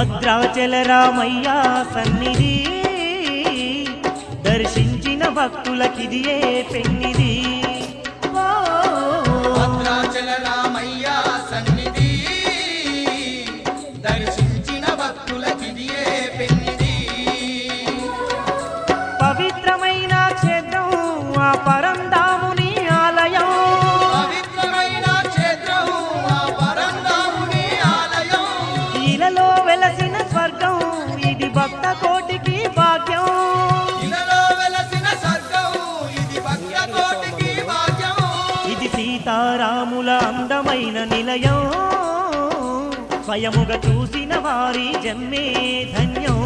భద్రాచల రామయ్య సన్నిధి దర్శించిన భక్తులకిదియే పెన్నిది. భద్రాచల రామయ్య సన్నిధి దర్శించిన భక్తులకిదియే పెన్నిది. పవిత్రమైన క్షేత్రం ఆ పరంధాముని ఆలయం, పవిత్రమైన క్షేత్రం ఆ పరంధాముని ఆలయం. ఇలలో వెలసిన స్వర్గం ఇది భక్త కోటికి భాగ్యం. ఇలలో వెలసిన స్వర్గం ఇది భక్త కోటికి భాగ్యం. ఇది సీతారాముల అందమైన నిలయం, స్వయముగా చూసిన వారి జన్మే ధన్యం.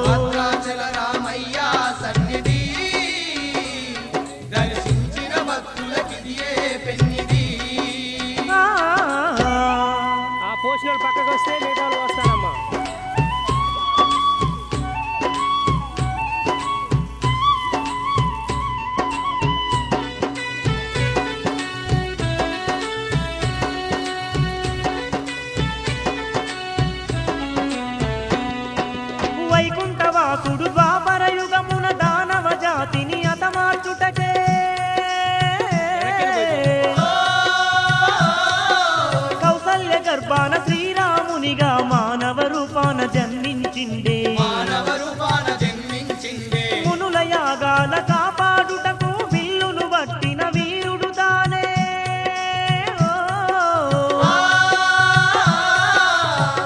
భద్రాచల రామయ్య సన్నిధి దర్శించిన భక్తులకిదియే పెన్నిది. ఆ పోసిన పక్కకు వస్తే మిగతా వాళ్ళు వస్తారమ్మా. వైకుంఠవాసుడు ద్వాపర యుగమున దానవ జాతిని అతమార్చుటకే కౌసల్య గర్భాన శ్రీరామునిగా మానవ రూపాన జన్మించిండే. మానవ రూపాన జన్మించిందే. మునుల యాగాల కాపాడుటకు విల్లును పట్టిన వీరుడు తానే.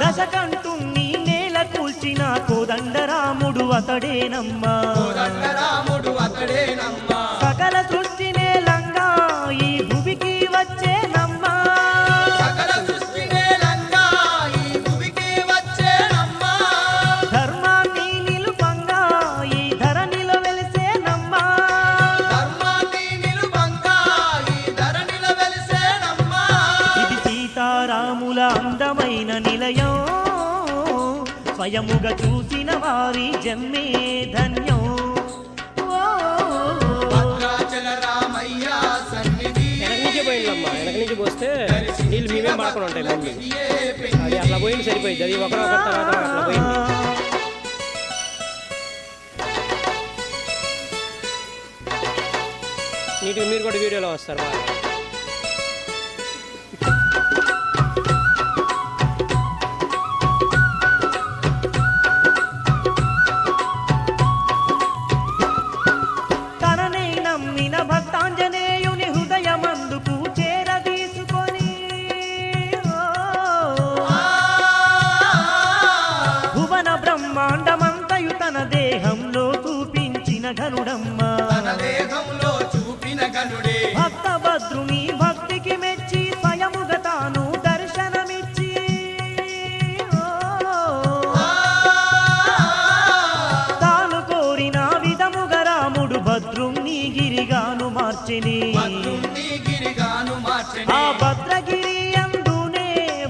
దశకంఠుణ్ణి నేల కూల్చిన కోదండరాముడు అతడేనమ్మా. కోదండరాముడు అతడేనమ్మా. సకల సృష్టి నేలంగా ఈ భూమికి వచ్చేనమ్మా. సకల సృష్టి నేలంగా ఈ భూమికి వచ్చేనమ్మా. ధర్మాన్ని నిలుపంగా ఈ ధరణిలో వెలిసేనమ్మా. ధర్మాన్ని నిలుపంగా ఈ ధరణిలో వెలిసేనమ్మా. ఇది సీతారాముల అందమైన నిలయం, స్వయముగా చూసిన వారి జన్మే ధన్యం. భద్రాచల రామయ్య సన్నిధి వెనక నుంచే పోయిందమ్మా. వెనక నుంచి పోస్తే నీళ్ళు మేమే పడుకుని ఉంటాయి ముందు. ఇదియే అది పెన్నిది. అట్లా పోయింది సరిపోయింది. అది ఒకరి తర్వాత అట్లా పోయింది. నీటికి మీరు కూడా వీడియోలో వస్తారు బాగా. తననే నమ్మిన భక్తాంజనేయుని హృదయమందుకు చేరదీసుకొని భువన బ్రహ్మాండమంతయు తన దేహంలో చూపించిన ఘనుడమ్మా. తన దేహంలో చూపిన గనుడే. భక్త భద్రుని భక్తికి మెచ్చి స్వయముగా తాను దర్శనమిచ్చి తాను కోరిన విధముగా రాముడు భద్రుణ్ణి గిరిగాను మార్చెని. భద్రుణ్ణి గిరిగాను మార్చెని. ఆ భద్రగిరి అందునే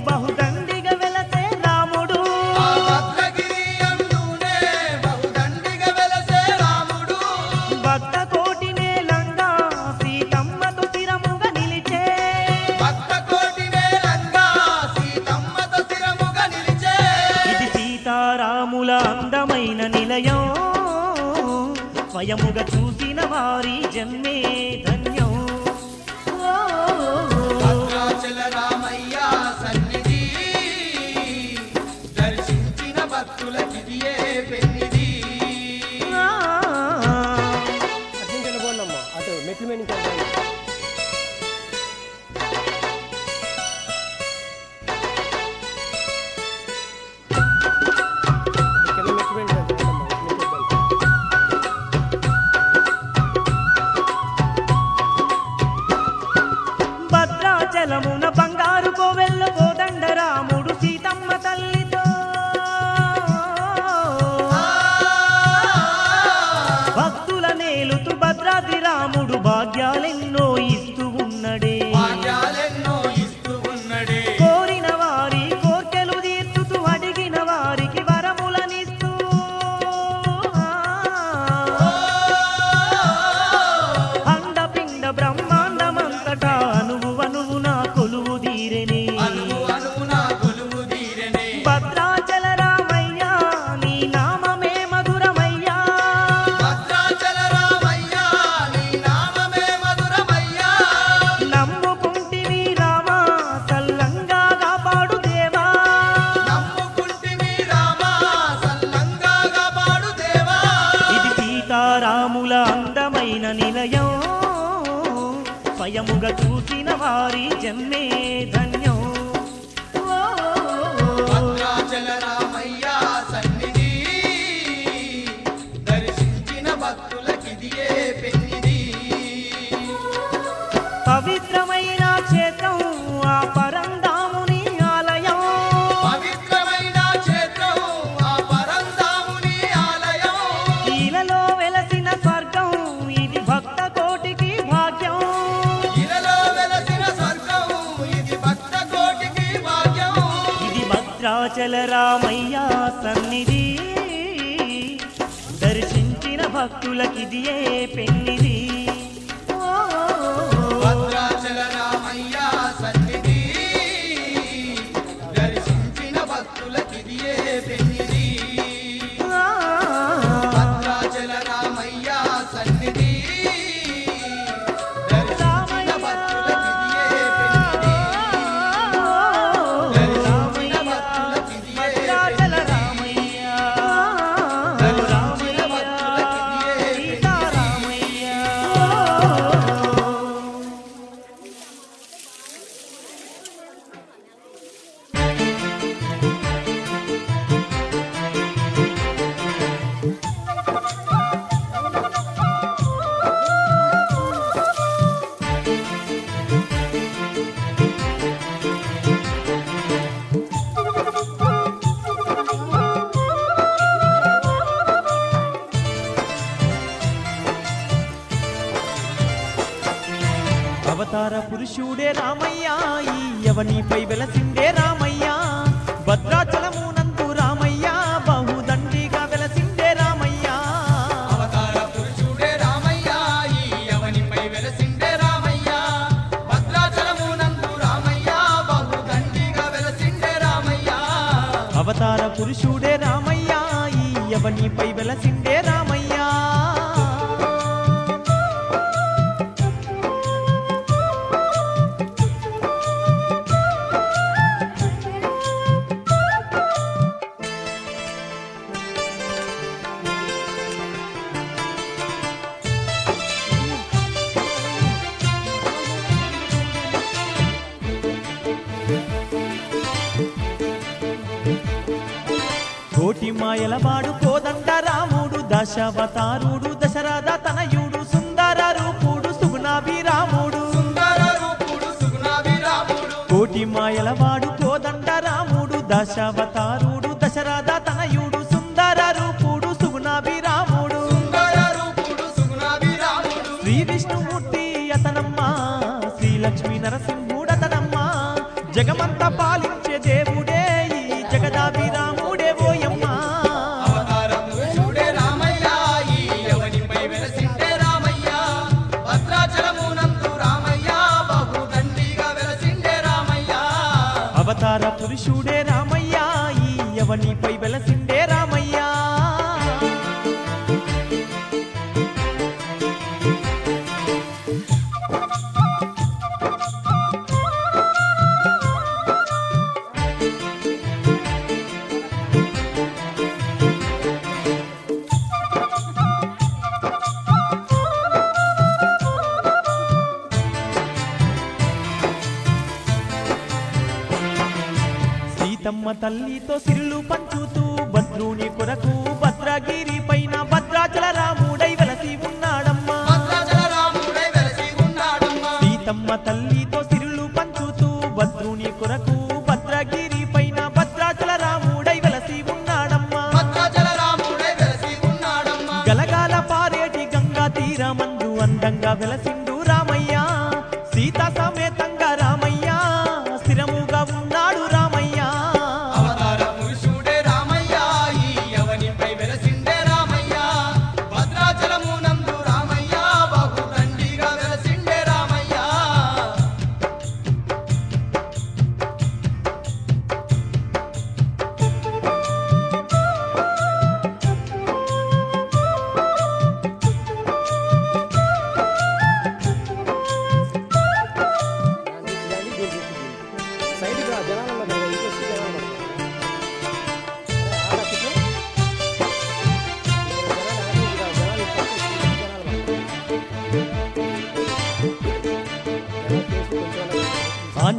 బహుదండిగా వెలసే రాముడు. ఆ భద్రగిరి అందునే బహుదండిగా వెలసే రాముడు. భక్త కోటి నేలంగా సీతమ్మతో స్థిరముగా నిలిచే. భక్త కోటి వేలంగా సీతమ్మతో స్థిరముగా నిలిచే. ఇది సీతారాముల అందమైన నిలయం, స్వయముగా చూసిన వారి జన్మే ధన్యం. భద్రాచల రామయ్య సన్నిధి దర్శించిన భక్తులకిదియే పెన్నిది. అటు నుంచి వెళ్ళిపోండి అమ్మా. అటు మెట్ల మీద నుంచి వెళ్ళిపోండి. కింద మెట్ల మీద నుంచి వెళ్ళిపోండమ్మా. మెట్ల మీద వెళ్ళిపోండి. భద్రాచలమున బంగారు కోవెల్ల కోదండరాముడు సీతమ్మ తల్లితో భక్తుల నేలుతూ భద్రాద్రి రాముడు భాగ్యాలెన్నో ఇస్తూ ఉన్నడే. భాగ్యాలెన్నో ఇస్తూ ఉన్నడే. కోరిన వారి కోర్కెలు తీర్చుతూ అడిగిన వారికి వరములనిస్తూ అండపిండ బ్రహ్మాండమంతటా అనువు అనువున కొలువు కనులారముగ చూసిన వారి జన్మే ధన్యం. భద్రాచల రామయ్య సన్నిధి దర్శించిన భక్తులకిదియే పెన్నిది. పవిత్రమైన క్షేత్రం ఆ పరంధాముని ఆలయం. పవిత్రమైన క్షేత్రం ఆ పరంధాముని ఆలయం. ఈలలో వెలసిన స్వర్గం ఇది భక్త కోటికి భాగ్యం. ఇలలో వెలసిన స్వర్గం ఇది భక్త కోటికి భాగ్యం. ఇది భద్రాచల రామయ్య సన్నిధి దర్శించిన భక్తులకిదియే పెన్నిది. భద్రాచల రామయ్య సన్నిధి దర్శించిన భక్తులకిదియే పెన్నిది. భద్రాచల రామయ్య సన్నిధి దర్శించిన భక్తులకిదియే పెన్నిది. దర్శించిన భక్తులకిదియే భద్రాచల రామయ్య దర్శించిన భక్తులకిదియే సీతారామయ్య. అవతార పురుషుడే రామయ్య ఈ యవనిపై వెలసిండే రామయ్య. భద్రాచలమునందు రామయ్య బహుదండిగా వెలసిండే రామయ్య. అవతార పురుషుడే రామయ్య ఈ యవనిపై వెలసిండే రామయ్య. భద్రాచలమునందు రామయ్య బహుదండిగా వెలసిండే రామయ్య. అవతార పురుషుడే రామయ్య ఈ యవనిపై వెలసిండే రామయ్య. కోటి మాయలవాడు కోదండ రాముడు దశావతారుడు దశరథ తనయుడు సుందర రూపుడు సుగుణాభిరాముడు. సుందర రూపుడు సుగుణాభిరాముడు. కోటి మాయలవాడు కోదండ రాముడు దశావతారుడు దశరథ తనయుడు సుందర రూపుడు సుగుణాభిరాముడు. సుందర రూపుడు సుగుణాభిరాముడు. శ్రీ విష్ణుమూర్తి అతనమ్మ శ్రీలక్ష్మీ నరసింహుడతనమ్మ. జగమంతా పాలించే దేవుడే ఈ జగదాభిరాముడే ఓయమ్మ. అవతార పురుషుడే రామయ్య ఈ యవనిపై వెలసిండే రామయ్య. భద్రాచలమునందు రామయ్య బహుదండిగా వెలసిండే రామయ్య. అవతార పురుషుడే రామయ్య ఈ యవనిపై వెలసిండే రామయ్య. సీతమ్మ తల్లితో సిరులు పంచుతూ భద్రుని కొరకు భద్రగిరి పైన భద్రాచల రాముడై వెలసి ఉన్నాడమ్మా. భద్రాచల రాముడై వెలసి ఉన్నాడమ్మా. సీతమ్మ తల్లితో సిరులు పంచుతూ భద్రుని కొరకు భద్రగిరి పైన భద్రాచల రాముడై వెలసి ఉన్నాడమ్మా. భద్రాచల రాముడై వెలసి ఉన్నాడమ్మా. గలగాల పారేటి గంగా తీరమందు అందంగా వెలసిండు రామయ్య. సీతా సమేతంగా రామయ్య స్థిరముగా ఉన్నాడు రామయ్య. అవతార పురుషుడే రామయ్య ఈ యవనిపై వెలసిండే రామయ్య. భద్రాచలమునందు రామయ్య బహుదండిగా వెలసిండే రామయ్య.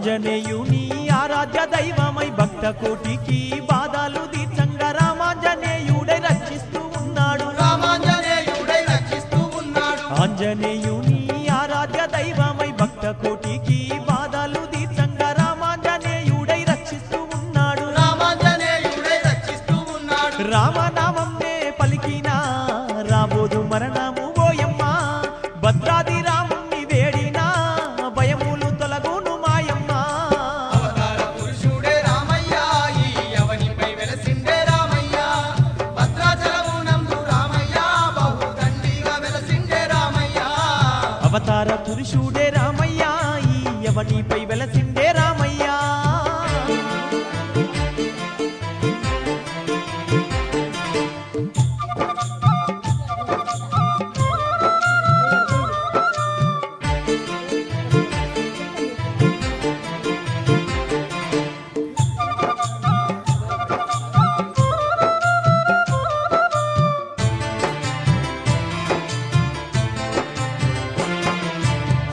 ఆంజనేయుని ఆరాధ్య దైవమై భక్త కోటికి బాధలు తీర్చంగా రామాంజనేయుడై రక్షిస్తూ ఉన్నాడు. రామాంజనేయుడై రక్షిస్తూ ఉన్నాడు. ఆంజనేయుని ఆరాధ్య దైవమై భక్త కోటికి బాధలు తీర్చంగా రామాంజనేయుడై రక్షిస్తూ ఉన్నాడు. రామాంజనేయుడై రక్షిస్తూ ఉన్నాడు. రామనామంనే పలికిన రాబోదు మరణము ఓయమ్మ భద్రాది రాముని వేడినా భయములు తొలగును మాయమ్మ. అవతార పురుషుడే రామయ్య ఈ అవనిపై వెలసిండే రామయ్య భద్రాచలమునందు రామయ్య బహుదండిగా వెలసిండే రామయ్య. అవతార పురుషుడే రామయ్య ఈ యవనిపై వెలసిండే రామయ్య.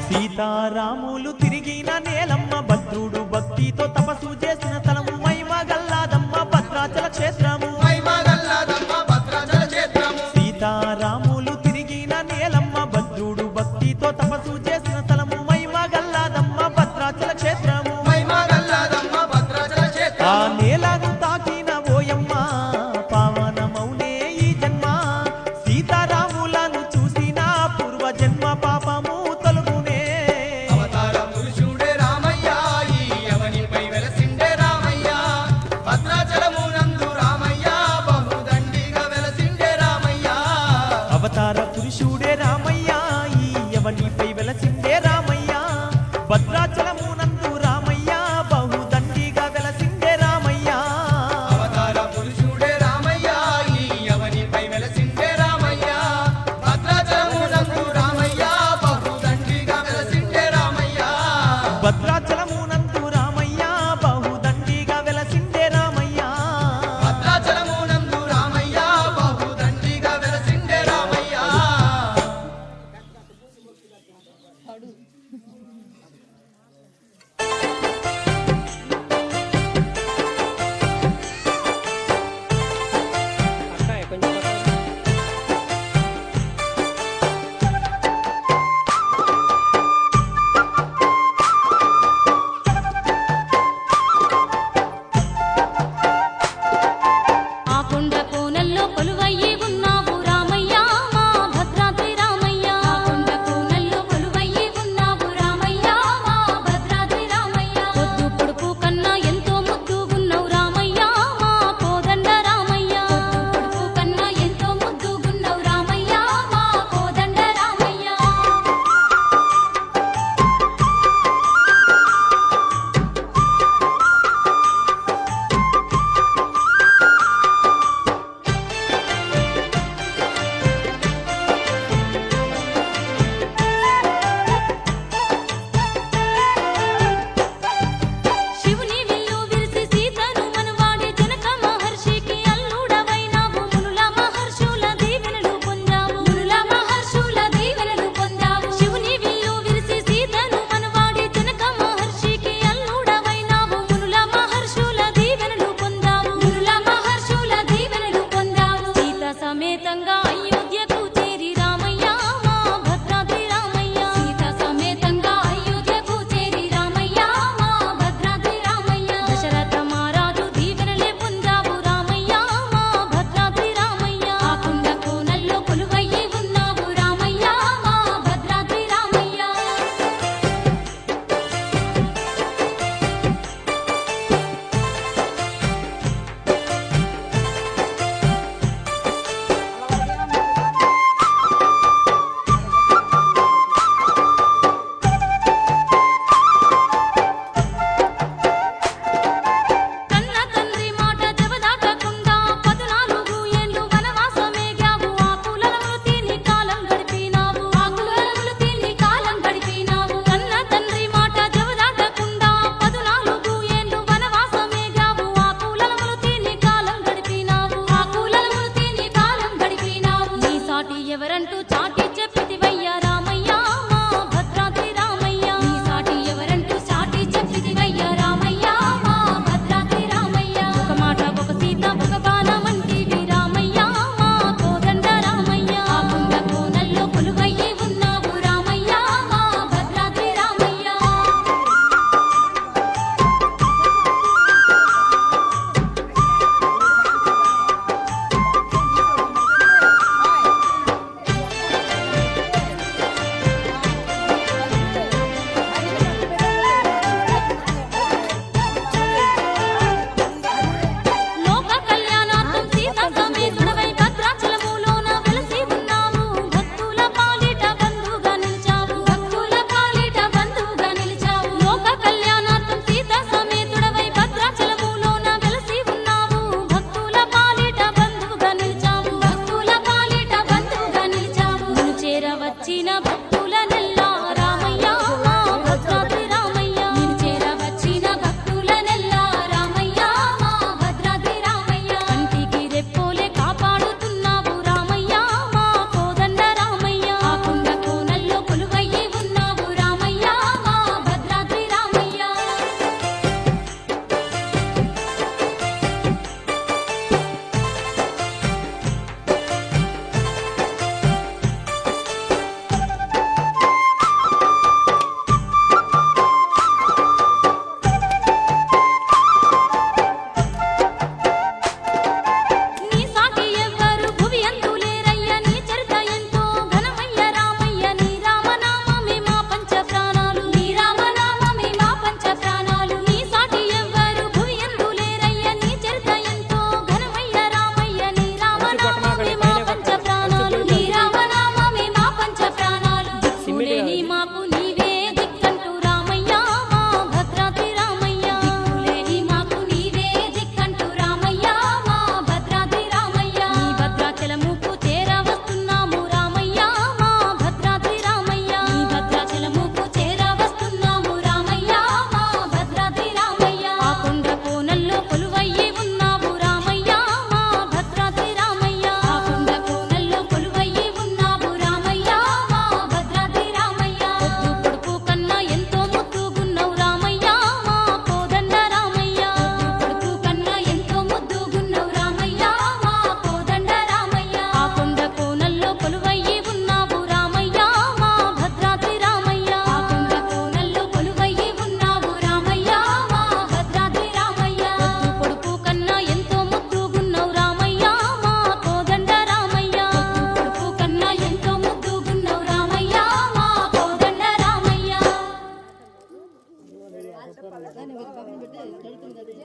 సీతారాములు తిరిగిన నేలమ్మ భద్రుడు భక్తితో తపస్సు చేసిన స్థలము మహిమ గల్లాదమ్మ భద్రాచల క్షేత్రము. మహిమగల్లాదమ్మ భద్రాచల క్షేత్రము. సీతారాములు తిరిగిన నేలమ్మ భద్రుడు భక్తితో తపస్సు చేసిన స్థలము మహిమ గల్లాదమ్మ భద్రాచల క్షేత్రము. మహిమగల్లాదమ్మ భద్రాచల ఆ క్షేత్రము. నేలను తాకిన ఓయమ్మ పావనమౌనే ఈ జన్మ సీతారాములను చూసిన పూర్వ జన్మ పాపము తొలగునే. అవతార పురుషుడే రామయ్య ఈ అవనిపై వెలసిండే రామయ్య భద్రాచలమునందు రామయ్య బహుదండిగా వెలసిండే రామయ్య. అవతార పురుషుడే రామయ్య ఈ యవనిపై వెలసిండే రామయ్య భద్రాచలమునందు రామయ్య బహుదండిగా వెలసిండే రామయ్య. అవతార పురుషుడే రామయ్య ఈ అవనిపై వెలసిండే రామయ్య భద్రాచలమునందు రామయ్య బహుదండిగా వెలసిండే రామయ్య. భద్రాచలమునందు రామయ్య బహుదండిగా వెలసిండే రామయ్య. భద్రాచలమునందు రామయ్య బహుదండిగా వెలసిండే రామయ్య. అక్క కొంచెం పక్కన. దాన్ని ఒక పక్కన పెట్టి కడుతుంది కదా